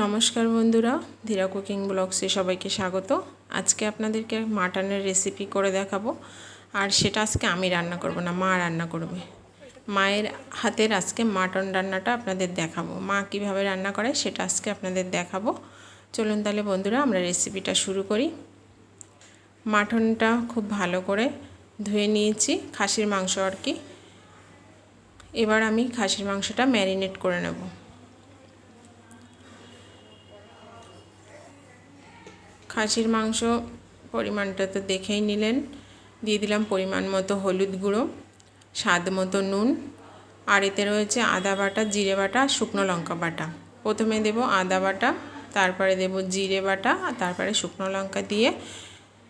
নমস্কার বন্ধুরা, ধীরা কুকিং ব্লগসে সবাইকে স্বাগত। আজকে আপনাদেরকে মাটনের রেসিপি করে দেখাবো। আর সেটা আজকে আমি রান্না করব না, মা রান্না করবে। মায়ের হাতের আজকে মাটন রান্নাটা আপনাদের দেখাবো। মা কিভাবে রান্না করে সেটা আজকে আপনাদের দেখাবো। চলুন তাহলে বন্ধুরা আমরা রেসিপিটা শুরু করি। মাটনটা খুব ভালো করে ধুয়ে নিয়েছি, খাসির মাংস আর কি। এবার আমি খাসির মাংসটা ম্যারিনেট করে নেব। খাসির মাংস পরিমাণটা তো দেখেই নিলেন। দিয়ে দিলাম পরিমাণ মতো হলুদ গুঁড়ো, স্বাদ মতো নুন, আর এতে রয়েছে আদা বাটা, জিরে বাটা, শুকনো লঙ্কা বাটা। প্রথমে দেব আদা বাটা, তারপরে দেব জিরে বাটা, আর তারপরে শুকনো লঙ্কা দিয়ে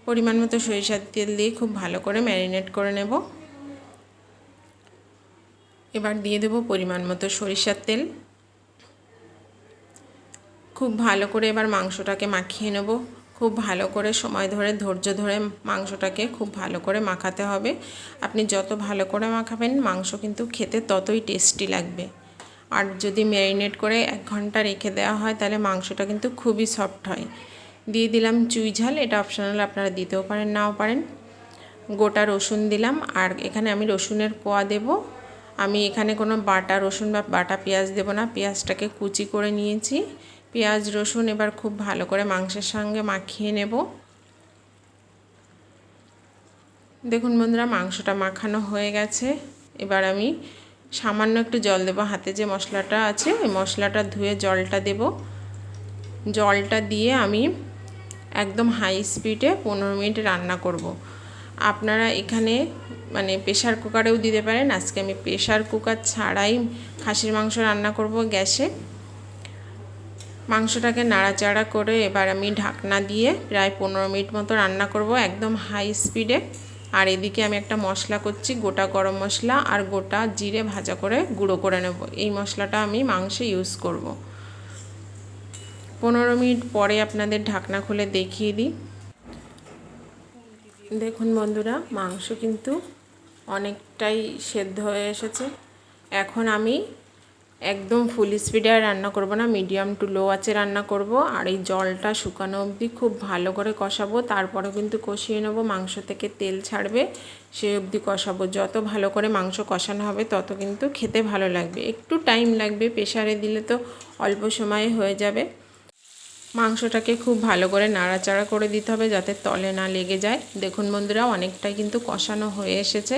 পরিমাণ মতো সরিষার তেল দিয়ে খুব ভালো করে ম্যারিনেট করে নেব। এবার দিয়ে দেব পরিমাণ মতো সরিষার তেল। খুব ভালো করে এবার মাংসটাকে মাখিয়ে নেব। খুব ভালো করে সময় ধরে ধৈর্য ধরে মাংসটাকে খুব ভালো করে মাখাতে হবে। আপনি যত ভালো করে মাখাবেন মাংস কিন্তু খেতে ততই টেস্টি লাগবে। আর যদি ম্যারিনেট করে 1 ঘন্টা রেখে দেওয়া হয় তাহলে মাংসটা কিন্তু খুবই সফট হয়। দিয়ে দিলাম চুই ঝাল, এটা অপশনাল, আপনারা দিতেও পারেন নাও পারেন। গোটা রসুন দিলাম, আর এখানে আমি রসুনের কোয়া দেব। আমি এখানে কোনো বাটা রসুন বা বাটা পেঁয়াজ দেব না, পেঁয়াজটাকে কুচি করে নিয়েছি। পেঁয়াজ রসুন এবার খুব ভালো করে মাংসের সঙ্গে মাখিয়ে নেব। দেখুন বন্ধুরা, মাংসটা মাখানো হয়ে গেছে। এবার আমি সামান্য একটু জল দেব। হাতে যে মশলাটা আছে ওই মশলাটা ধুয়ে জলটা দেব। জলটা দিয়ে আমি একদম হাই স্পিডে 15 মিনিট রান্না করব। আপনারা এখানে প্রেশার কুকারেও দিতে পারেন। আজকে আমি প্রেশার কুকার ছাড়াই খাসির মাংস রান্না করব গ্যাসে। মাংসটাকে নাড়াচাড়া করে এবার আমি ঢাকনা দিয়ে প্রায় 15 মিনিট মতো রান্না করব একদম হাই স্পিডে। আর এদিকে আমি একটা মশলা করছি, গোটা গরম মশলা আর গোটা জিরে ভাজা করে গুঁড়ো করে নেব। এই মশলাটা আমি মাংসে ইউজ করব। 15 মিনিট পরে আপনাদের ঢাকনা খুলে দেখিয়ে দিই। দেখুন বন্ধুরা, মাংস কিন্তু অনেকটাই সেদ্ধ হয়ে এসেছে। এখন আমি একদম ফুল স্পিডে আর রান্না করব না, মিডিয়াম টু লো আঁচে রান্না করব। আর এই জলটা শুকানো অবধি খুব ভালো করে কষাবো। তারপরে কিন্তু কষিয়ে নেব, মাংস থেকে তেল ছাড়বে সেই অবধি কষাবো। যত ভালো করে মাংস কষানো হবে তত কিন্তু খেতে ভালো লাগবে। একটু টাইম লাগবে, প্রেশারে দিলে তো অল্প সময়ে হয়ে যাবে। মাংসটাকে খুব ভালো করে নাড়াচাড়া করে দিতে হবে যাতে তলে না লেগে যায়। দেখুন বন্ধুরা, অনেকটাই কিন্তু কষানো হয়ে এসেছে,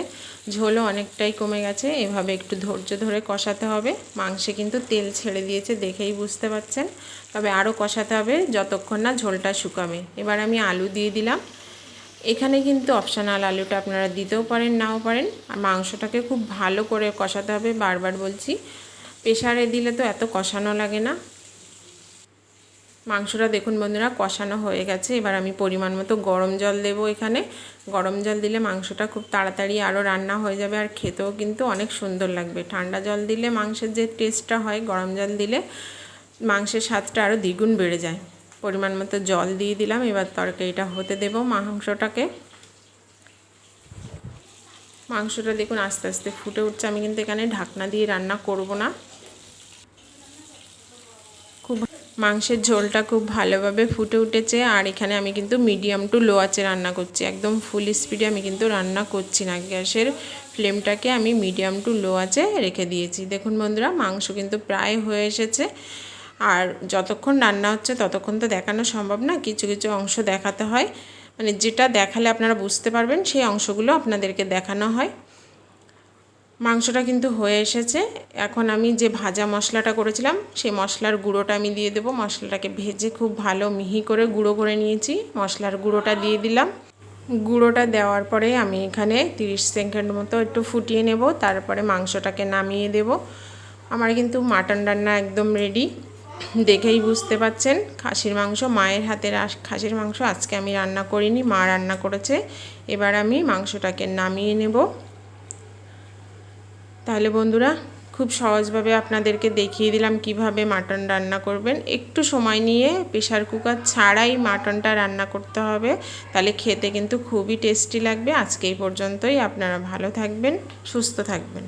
ঝোলও অনেকটাই কমে গেছে। এভাবে একটু ধৈর্য ধরে কষাতে হবে। মাংসে কিন্তু তেল ছেড়ে দিয়েছে, দেখেই বুঝতে পারছেন। তবে আরও কষাতে হবে যতক্ষণ না ঝোলটা শুকাবে। এবার আমি আলু দিয়ে দিলাম। এখানে কিন্তু অপশনাল, আলুটা আপনারা দিতেও পারেন নাও পারেন। আর মাংসটাকে খুব ভালো করে কষাতে হবে, বারবার বলছি। প্রেশারে দিলে তো এত কষানো লাগে না। মাংসটা দেখুন বন্ধুরা কষানো হয়ে গেছে। এবার আমি পরিমাণ মতো গরম জল দেব। এখানে গরম জল দিলে মাংসটা খুব তাড়াতাড়ি আরও রান্না হয়ে যাবে, আর খেতেও কিন্তু অনেক সুন্দর লাগবে। ঠান্ডা জল দিলে মাংসের যে টেস্টটা হয়, গরম জল দিলে মাংসের স্বাদটা আরও দ্বিগুণ বেড়ে যায়। পরিমাণ মতো জল দিয়ে দিলাম। এবার তরকারিটা হতে দেব মাংসটা দেখুন আস্তে আস্তে ফুটে উঠছে। আমি কিন্তু এখানে ঢাকনা দিয়ে রান্না করব না। মাংসের ঝোলটা খুব ভালোভাবে ফুটে উঠেছে। আর এখানে আমি কিন্তু মিডিয়াম টু লো আঁচে রান্না করছি, একদম ফুল স্পিডে আমি কিন্তু রান্না করছি না। গ্যাসের ফ্লেমটাকে আমি মিডিয়াম টু লো আঁচে রেখে দিয়েছি। দেখুন বন্ধুরা, মাংস কিন্তু প্রায় হয়ে এসেছে। আর যতক্ষণ রান্না হচ্ছে ততক্ষণ তো দেখানো সম্ভব না, কিছু কিছু অংশ দেখাতে হয়। যেটা দেখালে আপনারা বুঝতে পারবেন সেই অংশগুলো আপনাদেরকে দেখানো হয়। মাংসটা কিন্তু হয়ে এসেছে। এখন আমি যে ভাজা মশলাটা করেছিলাম সেই মশলার গুঁড়োটা আমি দিয়ে দেবো। মশলাটাকে ভেজে খুব ভালো মিহি করে গুঁড়ো করে নিয়েছি। মশলার গুঁড়োটা দিয়ে দিলাম। গুঁড়োটা দেওয়ার পরে আমি এখানে 30 সেকেন্ড মতো একটু ফুটিয়ে নেব, তারপরে মাংসটাকে নামিয়ে দেব। আমার কিন্তু মাটন রান্না একদম রেডি, দেখেই বুঝতে পাচ্ছেন। খাসির মাংস, মায়ের হাতের খাসির মাংস আজকে আমি রান্না করিনি, মা রান্না করেছে। এবার আমি মাংসটাকে নামিয়ে নেব। তাহলে বন্ধুরা, খুব সহজভাবে আপনাদেরকে দেখিয়ে দিলাম কিভাবে মাটন রান্না করবেন। একটু সময় নিয়ে প্রেশার কুকার ছাড়াই মাটনটা রান্না করতে হবে, তাহলে খেতে কিন্তু খুবই টেস্টি লাগবে। আজকে এই পর্যন্তই। আপনারা ভালো থাকবেন, সুস্থ থাকবেন।